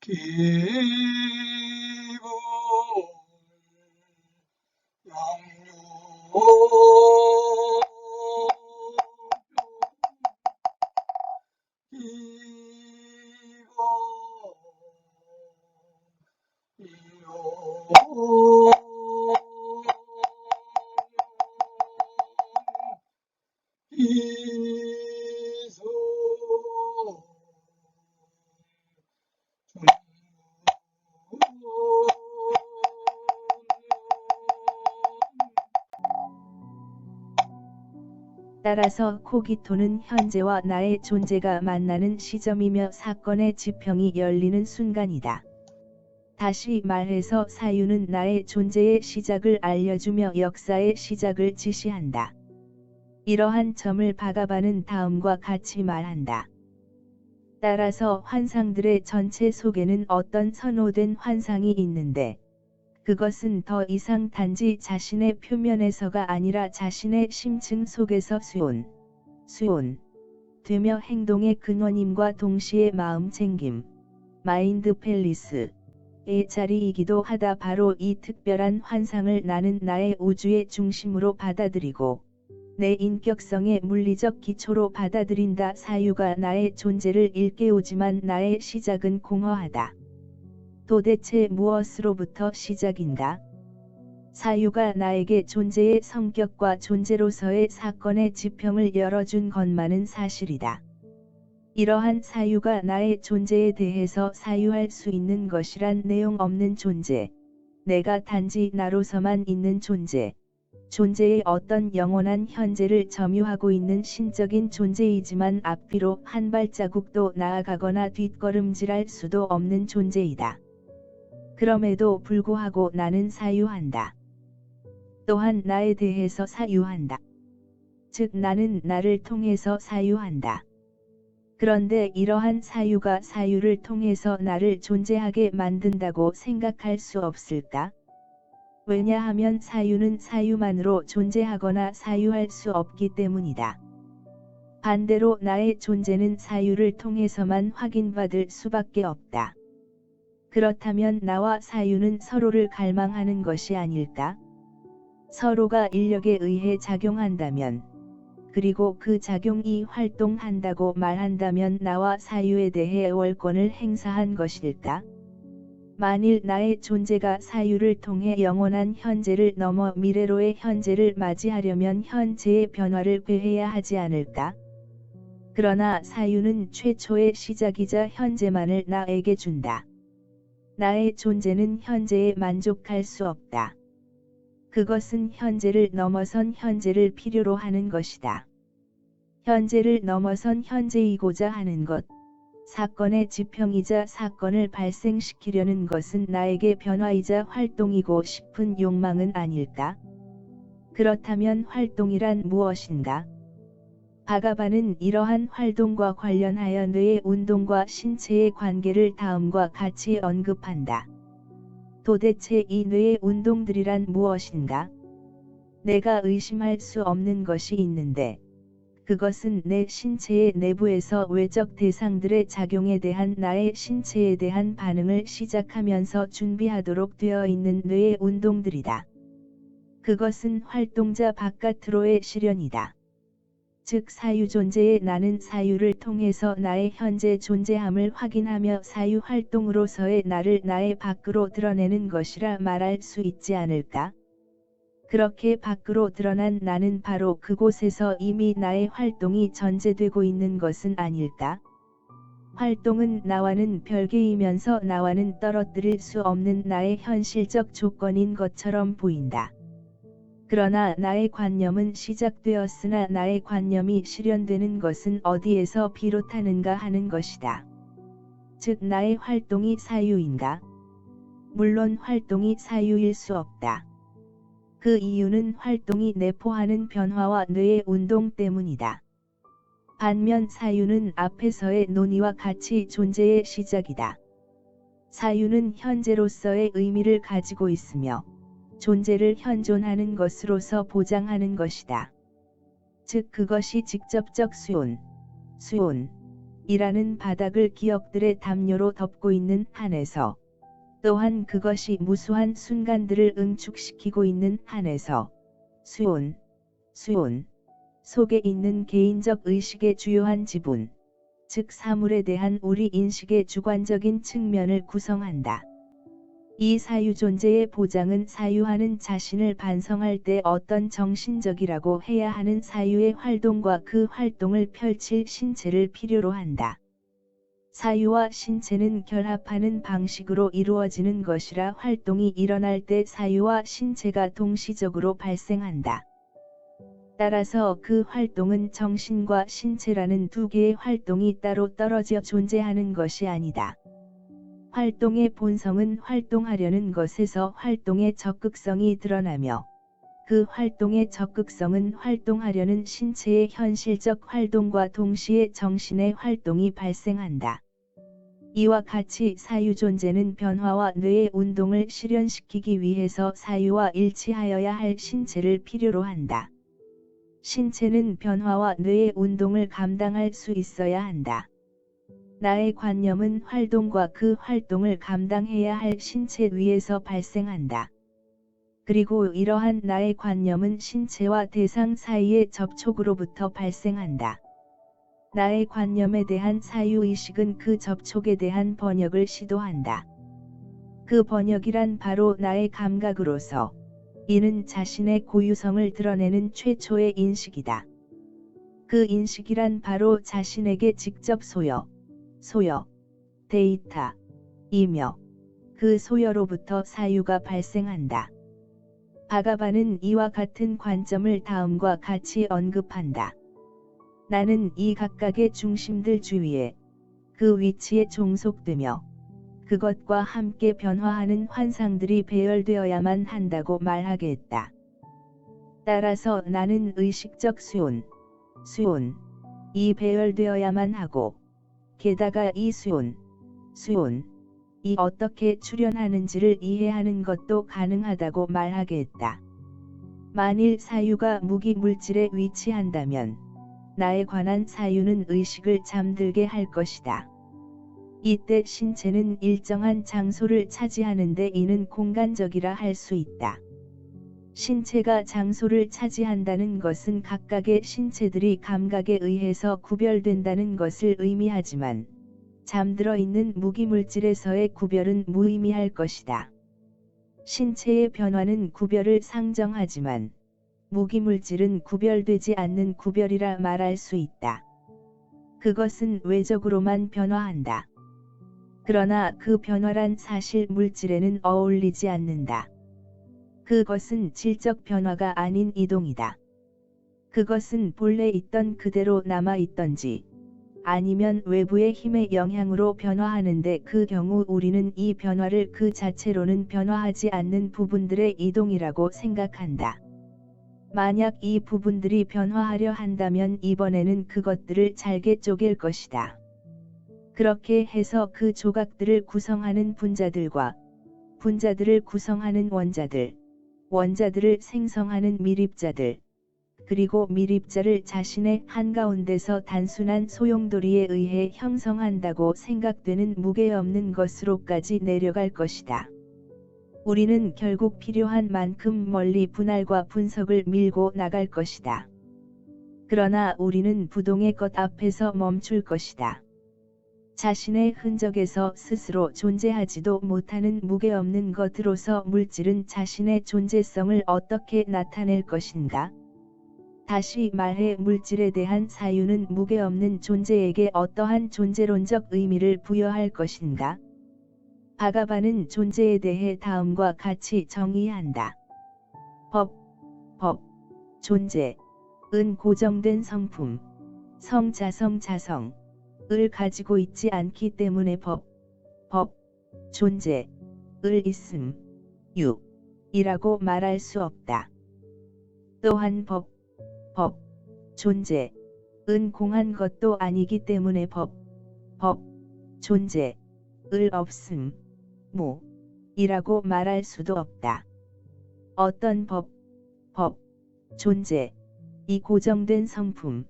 기분 양육 이소 따라서 코기토는 현재와 나의 존재가 만나는 시점이며 사건의 지평이 열리는 순간이다. 다시 말해서 사유는 나의 존재의 시작을 알려주며 역사의 시작을 지시한다. 이러한 점을 바가바는 다음과 같이 말한다. 따라서 환상들의 전체 속에는 어떤 선호된 환상이 있는데 그것은 더 이상 단지 자신의 표면에서가 아니라 자신의 심층 속에서 수온 되며 행동의 근원임과 동시에 마음 챙김, 마인드 팰리스의 자리이기도 하다. 바로 이 특별한 환상을 나는 나의 우주의 중심으로 받아들이고 내 인격성의 물리적 기초로 받아들인다. 사유가 나의 존재를 일깨우지만 나의 시작은 공허하다. 도대체 무엇으로부터 시작인가? 사유가 나에게 존재의 성격과 존재로서의 사건의 지평을 열어준 것만은 사실이다. 이러한 사유가 나의 존재에 대해서 사유할 수 있는 것이란 내용 없는 존재, 내가 단지 나로서만 있는 존재, 존재의 어떤 영원한 현재를 점유하고 있는 신적인 존재이지만 앞뒤로 한 발자국도 나아가거나 뒷걸음질할 수도 없는 존재이다. 그럼에도 불구하고 나는 사유한다. 또한 나에 대해서 사유한다. 즉 나는 나를 통해서 사유한다. 그런데 이러한 사유가 사유를 통해서 나를 존재하게 만든다고 생각할 수 없을까? 왜냐하면 사유는 사유만으로 존재하거나 사유할 수 없기 때문이다. 반대로 나의 존재는 사유를 통해서만 확인받을 수밖에 없다. 그렇다면 나와 사유는 서로를 갈망하는 것이 아닐까? 서로가 인력에 의해 작용한다면, 그리고 그 작용이 활동한다고 말한다면 나와 사유에 대해 월권을 행사한 것일까? 만일 나의 존재가 사유를 통해 영원한 현재를 넘어 미래로의 현재를 맞이하려면 현재의 변화를 꾀해야 하지 않을까? 그러나 사유는 최초의 시작이자 현재만을 나에게 준다. 나의 존재는 현재에 만족할 수 없다. 그것은 현재를 넘어선 현재를 필요로 하는 것이다. 현재를 넘어선 현재이고자 하는 것, 사건의 지평이자 사건을 발생시키려는 것은 나에게 변화이자 활동이고 싶은 욕망은 아닐까? 그렇다면 활동이란 무엇인가? 바가바는 이러한 활동과 관련하여 뇌의 운동과 신체의 관계를 다음과 같이 언급한다. 도대체 이 뇌의 운동들이란 무엇인가? 내가 의심할 수 없는 것이 있는데, 그것은 내 신체의 내부에서 외적 대상들의 작용에 대한 나의 신체에 대한 반응을 시작하면서 준비하도록 되어 있는 뇌의 운동들이다. 그것은 활동자 바깥으로의 실현이다. 즉 사유 존재의 나는 사유를 통해서 나의 현재 존재함을 확인하며 사유 활동으로서의 나를 나의 밖으로 드러내는 것이라 말할 수 있지 않을까? 그렇게 밖으로 드러난 나는 바로 그곳에서 이미 나의 활동이 전제되고 있는 것은 아닐까? 활동은 나와는 별개이면서 나와는 떨어뜨릴 수 없는 나의 현실적 조건인 것처럼 보인다. 그러나 나의 관념은 시작되었으나 나의 관념이 실현되는 것은 어디에서 비롯하는가 하는 것이다. 즉 나의 활동이 사유인가? 물론 활동이 사유일 수 없다. 그 이유는 활동이 내포하는 변화와 뇌의 운동 때문이다. 반면 사유는 앞에서의 논의와 같이 존재의 시작이다. 사유는 현재로서의 의미를 가지고 있으며 존재를 현존하는 것으로서 보장하는 것이다. 즉 그것이 직접적 수온, 이라는 바닥을 기억들의 담요로 덮고 있는 한에서, 또한 그것이 무수한 순간들을 응축시키고 있는 한에서, 수온 속에 있는 개인적 의식의 주요한 지분, 즉 사물에 대한 우리 인식의 주관적인 측면을 구성한다. 이 사유존재의 보장은 사유하는 자신을 반성할 때 어떤 정신적이라고 해야 하는 사유의 활동과 그 활동을 펼칠 신체를 필요로 한다. 사유와 신체는 결합하는 방식으로 이루어지는 것이라 활동이 일어날 때 사유와 신체가 동시적으로 발생한다. 따라서 그 활동은 정신과 신체라는 두 개의 활동이 따로 떨어져 존재하는 것이 아니다. 활동의 본성은 활동하려는 것에서 활동의 적극성이 드러나며, 그 활동의 적극성은 활동하려는 신체의 현실적 활동과 동시에 정신의 활동이 발생한다. 이와 같이 사유존재는 변화와 뇌의 운동을 실현시키기 위해서 사유와 일치하여야 할 신체를 필요로 한다. 신체는 변화와 뇌의 운동을 감당할 수 있어야 한다. 나의 관념은 활동과 그 활동을 감당해야 할 신체 위에서 발생한다. 그리고 이러한 나의 관념은 신체와 대상 사이의 접촉으로부터 발생한다. 나의 관념에 대한 사유의식은 그 접촉에 대한 번역을 시도한다. 그 번역이란 바로 나의 감각으로서, 이는 자신의 고유성을 드러내는 최초의 인식이다. 그 인식이란 바로 자신에게 직접 소여, 데이터이며, 그 소여로부터 사유가 발생한다. 바가바는 이와 같은 관점을 다음과 같이 언급한다. 나는 이 각각의 중심들 주위에, 그 위치에 종속되며, 그것과 함께 변화하는 환상들이 배열되어야만 한다고 말하겠다. 따라서 나는 의식적 수온이 배열되어야만 하고, 게다가 이 수온이 어떻게 출현하는지를 이해하는 것도 가능하다고 말하겠다. 만일 사유가 무기물질에 위치한다면, 나에 관한 사유는 의식을 잠들게 할 것이다. 이때 신체는 일정한 장소를 차지하는데 이는 공간적이라 할 수 있다. 신체가 장소를 차지한다는 것은 각각의 신체들이 감각에 의해서 구별된다는 것을 의미하지만, 잠들어 있는 무기물질에서의 구별은 무의미할 것이다. 신체의 변화는 구별을 상정하지만, 무기물질은 구별되지 않는 구별이라 말할 수 있다. 그것은 외적으로만 변화한다. 그러나 그 변화란 사실 물질에는 어울리지 않는다. 그것은 질적 변화가 아닌 이동이다. 그것은 본래 있던 그대로 남아 있던지, 아니면 외부의 힘의 영향으로 변화하는데 그 경우 우리는 이 변화를 그 자체로는 변화하지 않는 부분들의 이동이라고 생각한다. 만약 이 부분들이 변화하려 한다면 이번에는 그것들을 잘게 쪼갤 것이다. 그렇게 해서 그 조각들을 구성하는 분자들을 구성하는 원자들을 생성하는 미립자들, 그리고 미립자를 자신의 한가운데서 단순한 소용돌이에 의해 형성한다고 생각되는 무게없는 것으로까지 내려갈 것이다. 우리는 결국 필요한 만큼 멀리 분할과 분석을 밀고 나갈 것이다. 그러나 우리는 부동의 것 앞에서 멈출 것이다. 자신의 흔적에서 스스로 존재하지도 못하는 무게없는 것으로서 물질은 자신의 존재성을 어떻게 나타낼 것인가? 다시 말해 물질에 대한 사유는 무게없는 존재에게 어떠한 존재론적 의미를 부여할 것인가? 바가바는 존재에 대해 다음과 같이 정의한다. 존재은 고정된 성품, 자성을 가지고 있지 않기 때문에 존재을 이라고 말할 수 없다. 또한 존재은 공한 것도 아니기 때문에 존재을 이라고 말할 수도 없다. 어떤 존재, 이 고정된 성품,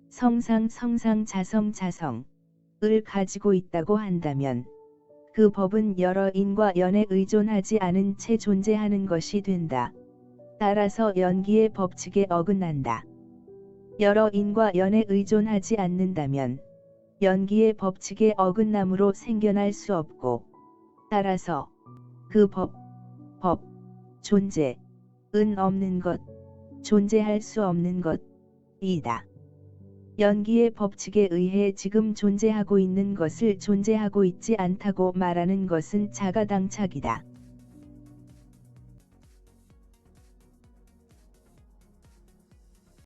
성상, 자성을 을 가지고 있다고 한다면 그 법은 여러 인과 연에 의존하지 않은 채 존재하는 것이 된다. 따라서 연기의 법칙에 어긋난다. 여러 인과 연에 의존하지 않는다면 연기의 법칙에 어긋남으로 생겨날 수 없고 따라서 그 법, 존재, 은 없는 것, 존재할 수 없는 것이다. 연기의 법칙에 의해 지금 존재하고 있는 것을 존재하고 있지 않다고 말하는 것은 자가당착이다.